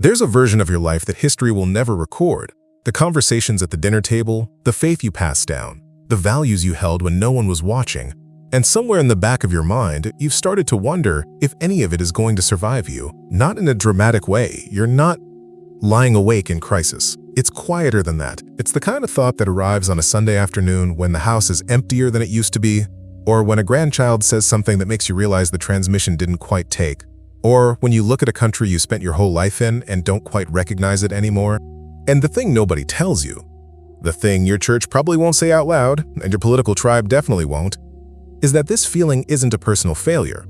There's a version of your life that history will never record. The conversations at the dinner table, the faith you passed down, the values you held when no one was watching. And somewhere in the back of your mind, you've started to wonder if any of it is going to survive you. Not in a dramatic way. You're not lying awake in crisis. It's quieter than that. It's the kind of thought that arrives on a Sunday afternoon when the house is emptier than it used to be, or when a grandchild says something that makes you realize the transmission didn't quite take, or when you look at a country you spent your whole life in and don't quite recognize it anymore. And the thing nobody tells you, the thing your church probably won't say out loud, and your political tribe definitely won't, is that this feeling isn't a personal failure.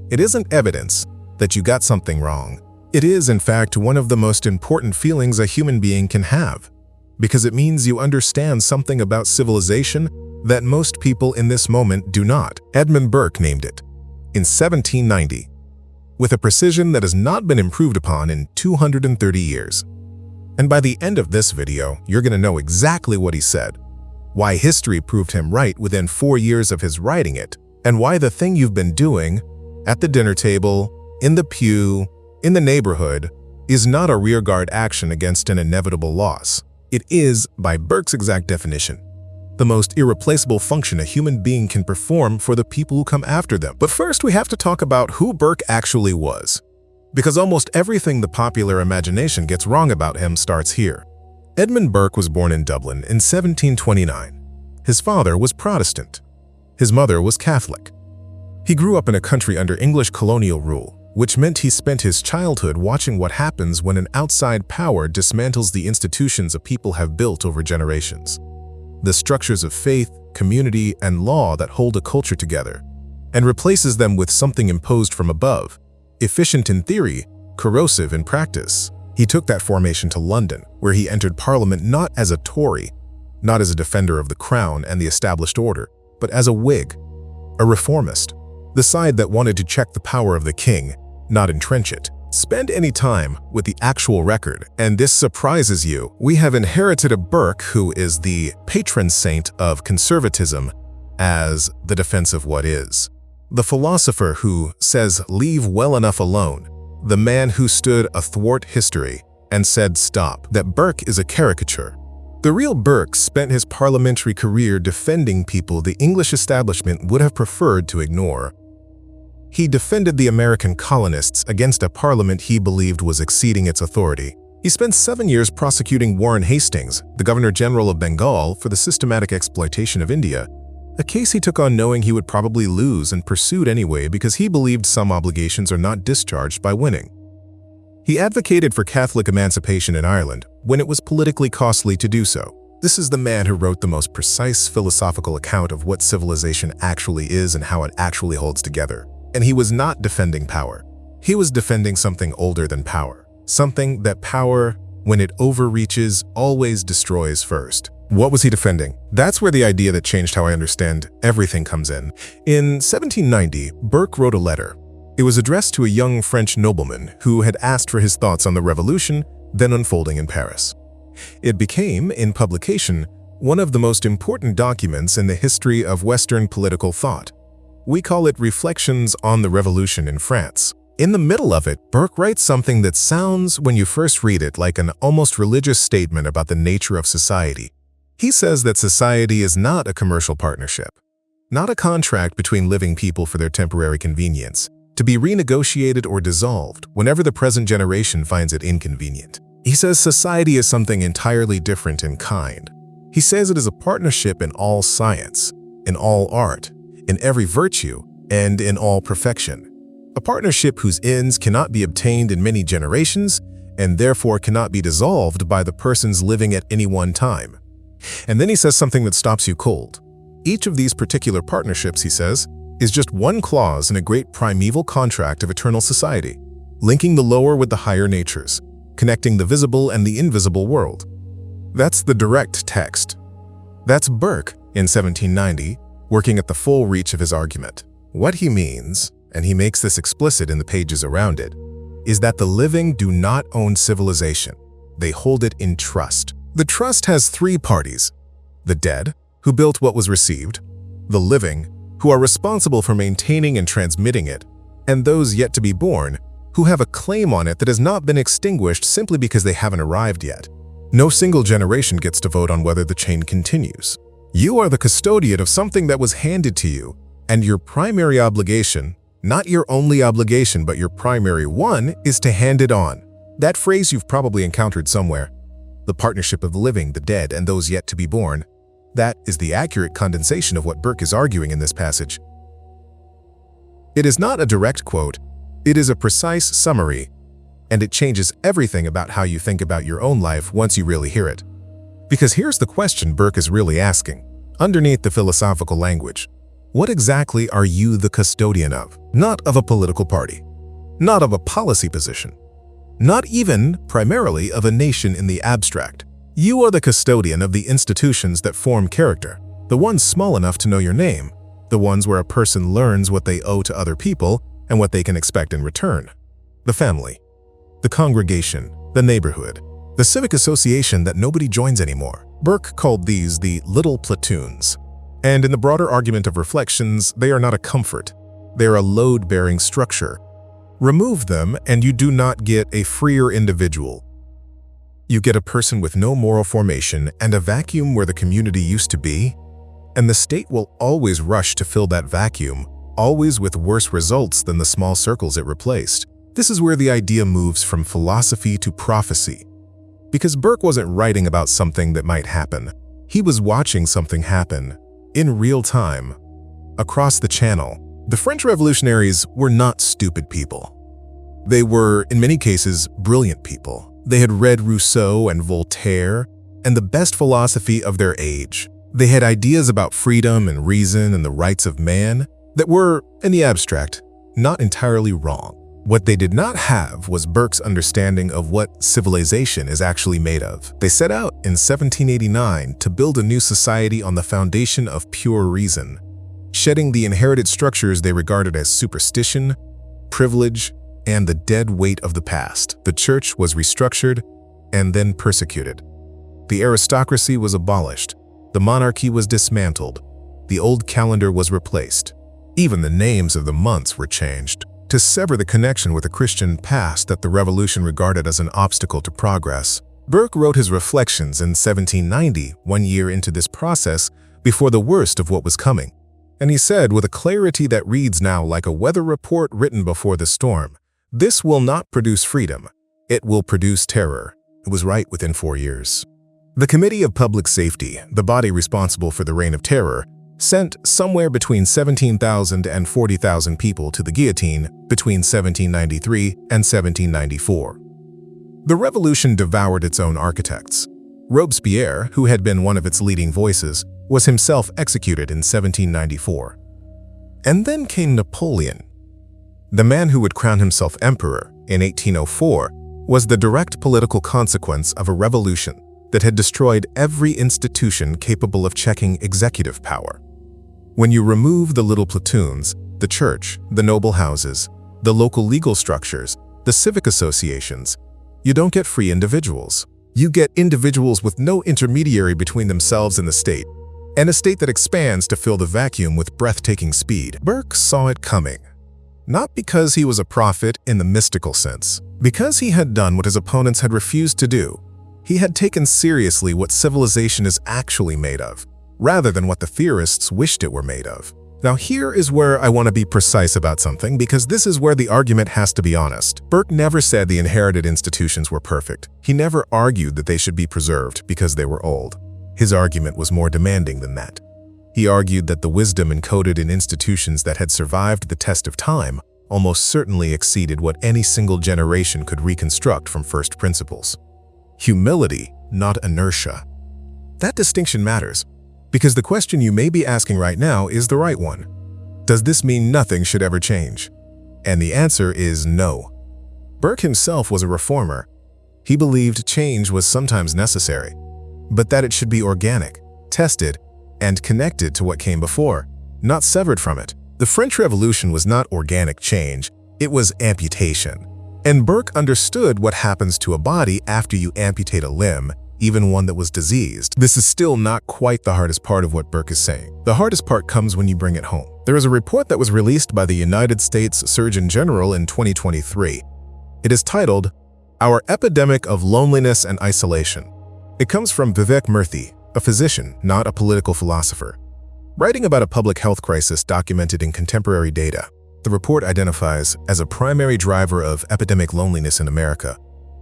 It isn't evidence that you got something wrong. It is, in fact, one of the most important feelings a human being can have, because it means you understand something about civilization that most people in this moment do not. Edmund Burke named it in 1790, with a precision that has not been improved upon in 230 years. And by the end of this video, you're going to know exactly what he said, why history proved him right within 4 years of his writing it, and why the thing you've been doing at the dinner table, in the pew, in the neighborhood, is not a rearguard action against an inevitable loss. It is, by Burke's exact definition, the most irreplaceable function a human being can perform for the people who come after them. But first, we have to talk about who Burke actually was, because almost everything the popular imagination gets wrong about him starts here. Edmund Burke was born in Dublin in 1729. His father was Protestant. His mother was Catholic. He grew up in a country under English colonial rule, which meant he spent his childhood watching what happens when an outside power dismantles the institutions a people have built over generations. The structures of faith, community, and law that hold a culture together, and replaces them with something imposed from above, efficient in theory, corrosive in practice. He took that formation to London, where he entered Parliament not as a Tory, not as a defender of the crown and the established order, but as a Whig, a reformist, the side that wanted to check the power of the king, not entrench it. Spend any time with the actual record, and this surprises you. We have inherited a Burke who is the patron saint of conservatism as the defense of what is. The philosopher who says, "Leave well enough alone." The man who stood athwart history and said, "Stop." That Burke is a caricature. The real Burke spent his parliamentary career defending people the English establishment would have preferred to ignore. He defended the American colonists against a parliament he believed was exceeding its authority. He spent 7 years prosecuting Warren Hastings, the Governor-General of Bengal, for the systematic exploitation of India, a case he took on knowing he would probably lose and pursued anyway because he believed some obligations are not discharged by winning. He advocated for Catholic emancipation in Ireland when it was politically costly to do so. This is the man who wrote the most precise philosophical account of what civilization actually is and how it actually holds together. And he was not defending power. He was defending something older than power. Something that power, when it overreaches, always destroys first. What was he defending? That's where the idea that changed how I understand everything comes in. In 1790, Burke wrote a letter. It was addressed to a young French nobleman who had asked for his thoughts on the revolution then unfolding in Paris. It became, in publication, one of the most important documents in the history of Western political thought. We call it Reflections on the Revolution in France. In the middle of it, Burke writes something that sounds, when you first read it, like an almost religious statement about the nature of society. He says that society is not a commercial partnership, not a contract between living people for their temporary convenience, to be renegotiated or dissolved whenever the present generation finds it inconvenient. He says society is something entirely different in kind. He says it is a partnership in all science, in all art, in every virtue, and in all perfection. A partnership whose ends cannot be obtained in many generations and therefore cannot be dissolved by the persons living at any one time. And then he says something that stops you cold. Each of these particular partnerships, he says, is just one clause in a great primeval contract of eternal society, linking the lower with the higher natures, connecting the visible and the invisible world. That's the direct text. That's Burke in 1790, working at the full reach of his argument. What he means, and he makes this explicit in the pages around it, is that the living do not own civilization. They hold it in trust. The trust has three parties: the dead, who built what was received; the living, who are responsible for maintaining and transmitting it; and those yet to be born, who have a claim on it that has not been extinguished simply because they haven't arrived yet. No single generation gets to vote on whether the chain continues. You are the custodian of something that was handed to you, and your primary obligation, not your only obligation, but your primary one, is to hand it on. That phrase you've probably encountered somewhere. The partnership of the living, the dead, and those yet to be born. That is the accurate condensation of what Burke is arguing in this passage. It is not a direct quote, it is a precise summary, and it changes everything about how you think about your own life once you really hear it. Because here's the question Burke is really asking, underneath the philosophical language. What exactly are you the custodian of? Not of a political party, not of a policy position, not even, primarily, of a nation in the abstract. You are the custodian of the institutions that form character, the ones small enough to know your name, the ones where a person learns what they owe to other people and what they can expect in return. The family, the congregation, the neighborhood, the civic association that nobody joins anymore. Burke called these the little platoons. And in the broader argument of reflections, they are not a comfort. They are a load-bearing structure. Remove them and you do not get a freer individual. You get a person with no moral formation and a vacuum where the community used to be, and the state will always rush to fill that vacuum, always with worse results than the small circles it replaced. This is where the idea moves from philosophy to prophecy. Because Burke wasn't writing about something that might happen. He was watching something happen, in real time, across the channel. The French revolutionaries were not stupid people. They were, in many cases, brilliant people. They had read Rousseau and Voltaire and the best philosophy of their age. They had ideas about freedom and reason and the rights of man that were, in the abstract, not entirely wrong. What they did not have was Burke's understanding of what civilization is actually made of. They set out in 1789 to build a new society on the foundation of pure reason, shedding the inherited structures they regarded as superstition, privilege, and the dead weight of the past. The church was restructured and then persecuted. The aristocracy was abolished. The monarchy was dismantled. The old calendar was replaced. Even the names of the months were changed to sever the connection with the Christian past that the revolution regarded as an obstacle to progress. Burke wrote his reflections in 1790, 1 year into this process, before the worst of what was coming. And he said, with a clarity that reads now like a weather report written before the storm, "This will not produce freedom. It will produce terror." It was right within 4 years. The Committee of Public Safety, the body responsible for the Reign of Terror, sent somewhere between 17,000 and 40,000 people to the guillotine between 1793 and 1794. The revolution devoured its own architects. Robespierre, who had been one of its leading voices, was himself executed in 1794. And then came Napoleon. The man who would crown himself emperor in 1804 was the direct political consequence of a revolution that had destroyed every institution capable of checking executive power. When you remove the little platoons, the church, the noble houses, the local legal structures, the civic associations, you don't get free individuals. You get individuals with no intermediary between themselves and the state, and a state that expands to fill the vacuum with breathtaking speed. Burke saw it coming. Not because he was a prophet in the mystical sense, because he had done what his opponents had refused to do. He had taken seriously what civilization is actually made of, rather than what the theorists wished it were made of. Now here is where I want to be precise about something, because this is where the argument has to be honest. Burke never said the inherited institutions were perfect. He never argued that they should be preserved because they were old. His argument was more demanding than that. He argued that the wisdom encoded in institutions that had survived the test of time almost certainly exceeded what any single generation could reconstruct from first principles. Humility, not inertia. That distinction matters, because the question you may be asking right now is the right one. Does this mean nothing should ever change? And the answer is no. Burke himself was a reformer. He believed change was sometimes necessary, but that it should be organic, tested, and connected to what came before, not severed from it. The French Revolution was not organic change, it was amputation. And Burke understood what happens to a body after you amputate a limb, even one that was diseased. This is still not quite the hardest part of what Burke is saying. The hardest part comes when you bring it home. There is a report that was released by the United States Surgeon General in 2023 It is titled, Our Epidemic of Loneliness and Isolation. It comes from Vivek Murthy, a physician, not a political philosopher. Writing about a public health crisis documented in contemporary data, the report identifies as a primary driver of epidemic loneliness in America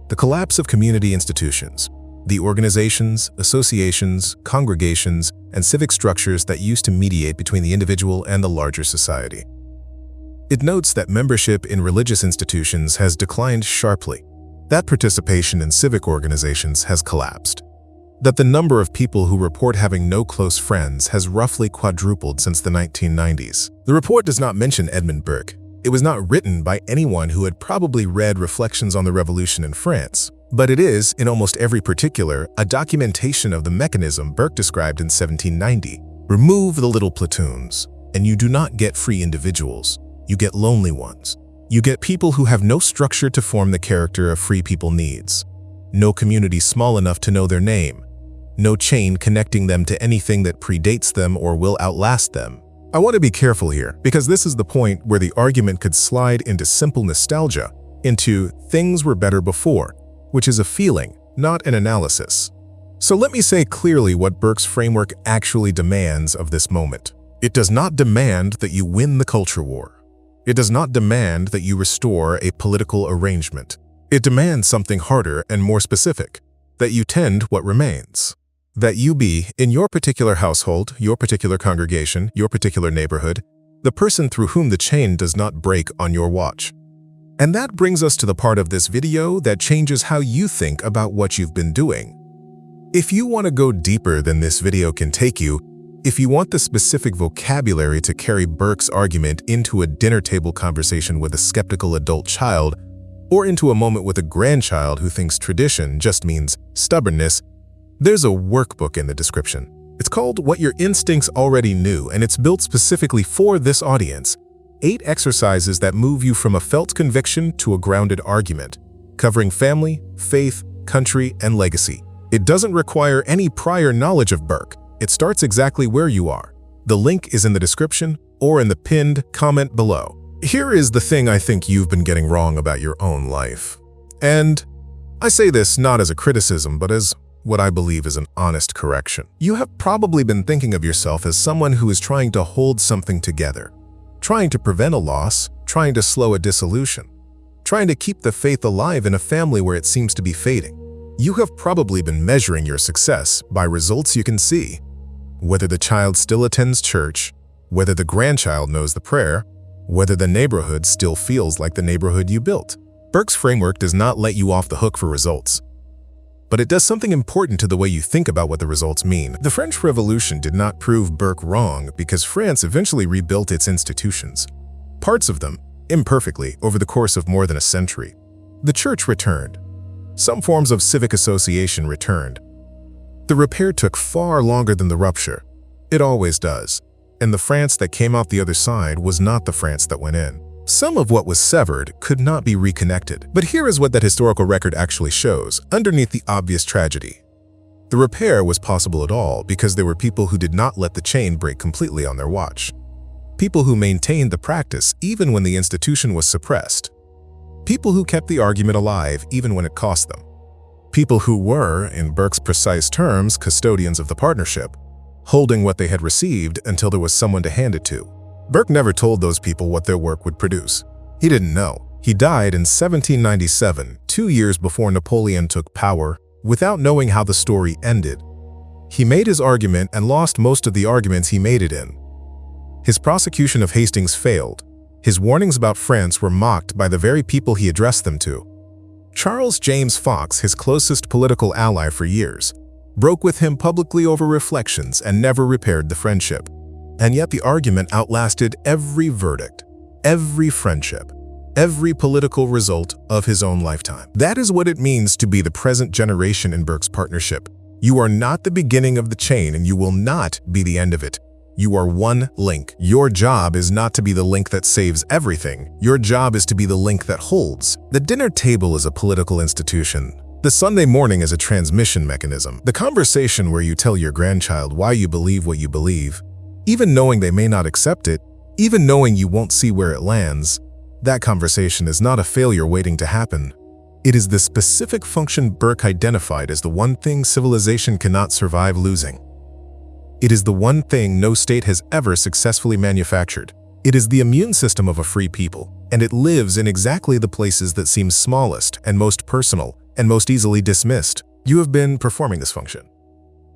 the collapse of community institutions, the organizations, associations, congregations, and civic structures that used to mediate between the individual and the larger society. It notes that membership in religious institutions has declined sharply, that participation in civic organizations has collapsed, that the number of people who report having no close friends has roughly quadrupled since the 1990s. The report does not mention Edmund Burke. It was not written by anyone who had probably read Reflections on the Revolution in France, but it is, in almost every particular, a documentation of the mechanism Burke described in 1790. Remove the little platoons, and you do not get free individuals. You get lonely ones. You get people who have no structure to form the character a free people needs, no community small enough to know their name, no chain connecting them to anything that predates them or will outlast them. I want to be careful here, because this is the point where the argument could slide into simple nostalgia, into things were better before, which is a feeling, not an analysis. So let me say clearly what Burke's framework actually demands of this moment. It does not demand that you win the culture war. It does not demand that you restore a political arrangement. It demands something harder and more specific, that you tend what remains. That you be, in your particular household, your particular congregation, your particular neighborhood, the person through whom the chain does not break on your watch. And that brings us to the part of this video that changes how you think about what you've been doing. If you want to go deeper than this video can take you, if you want the specific vocabulary to carry Burke's argument into a dinner table conversation with a skeptical adult child, or into a moment with a grandchild who thinks tradition just means stubbornness, there's a workbook in the description. It's called What Your Instincts Already Knew, and it's built specifically for this audience. 8 exercises that move you from a felt conviction to a grounded argument, covering family, faith, country, and legacy. It doesn't require any prior knowledge of Burke. It starts exactly where you are. The link is in the description or in the pinned comment below. Here is the thing I think you've been getting wrong about your own life. And I say this not as a criticism, but as what I believe is an honest correction. You have probably been thinking of yourself as someone who is trying to hold something together, trying to prevent a loss, trying to slow a dissolution, trying to keep the faith alive in a family where it seems to be fading. You have probably been measuring your success by results you can see, whether the child still attends church, whether the grandchild knows the prayer, whether the neighborhood still feels like the neighborhood you built. Burke's framework does not let you off the hook for results, but it does something important to the way you think about what the results mean. The French Revolution did not prove Burke wrong because France eventually rebuilt its institutions, parts of them, imperfectly, over the course of more than a century. The church returned. Some forms of civic association returned. The repair took far longer than the rupture. It always does. And the France that came out the other side was not the France that went in. Some of what was severed could not be reconnected. But here is what that historical record actually shows, underneath the obvious tragedy. The repair was possible at all because there were people who did not let the chain break completely on their watch. People who maintained the practice even when the institution was suppressed. People who kept the argument alive even when it cost them. People who were, in Burke's precise terms, custodians of the partnership, holding what they had received until there was someone to hand it to. Burke never told those people what their work would produce. He didn't know. He died in 1797, 2 years before Napoleon took power, without knowing how the story ended. He made his argument and lost most of the arguments he made it in. His prosecution of Hastings failed. His warnings about France were mocked by the very people he addressed them to. Charles James Fox, his closest political ally for years, broke with him publicly over Reflections and never repaired the friendship. And yet the argument outlasted every verdict, every friendship, every political result of his own lifetime. That is what it means to be the present generation in Burke's partnership. You are not the beginning of the chain, and you will not be the end of it. You are one link. Your job is not to be the link that saves everything. Your job is to be the link that holds. The dinner table is a political institution. The Sunday morning is a transmission mechanism. The conversation where you tell your grandchild why you believe what you believe, even knowing they may not accept it, even knowing you won't see where it lands, That conversation is not a failure waiting to happen. It is the specific function Burke identified as the one thing civilization cannot survive losing. It is the one thing no state has ever successfully manufactured. It is the immune system of a free people, and it lives in exactly the places that seem smallest and most personal and most easily dismissed. You have been performing this function.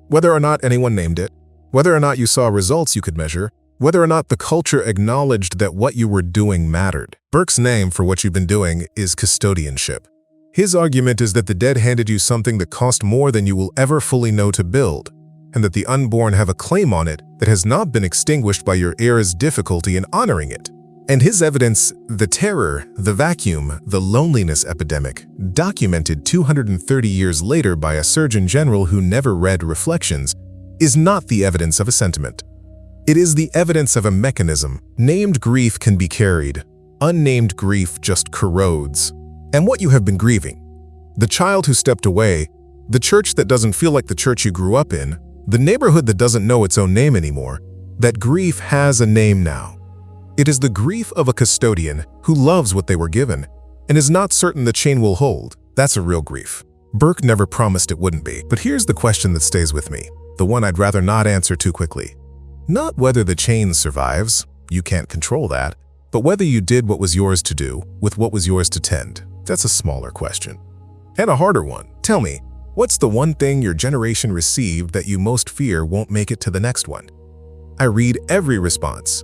Whether or not anyone named it, whether or not you saw results you could measure, whether or not the culture acknowledged that what you were doing mattered. Burke's name for what you've been doing is custodianship. His argument is that the dead handed you something that cost more than you will ever fully know to build, and that the unborn have a claim on it that has not been extinguished by your era's difficulty in honoring it. And his evidence, the terror, the vacuum, the loneliness epidemic, documented 230 years later by a Surgeon General who never read Reflections, is not the evidence of a sentiment. It is the evidence of a mechanism. Named grief can be carried. Unnamed grief just corrodes. And what you have been grieving. The child who stepped away, the church that doesn't feel like the church you grew up in, the neighborhood that doesn't know its own name anymore, that grief has a name now. It is the grief of a custodian who loves what they were given and is not certain the chain will hold. That's a real grief. Burke never promised it wouldn't be. But here's the question that stays with me, the one I'd rather not answer too quickly. Not whether the chain survives, you can't control that, but whether you did what was yours to do with what was yours to tend. That's a smaller question. And a harder one. Tell me, what's the one thing your generation received that you most fear won't make it to the next one? I read every response.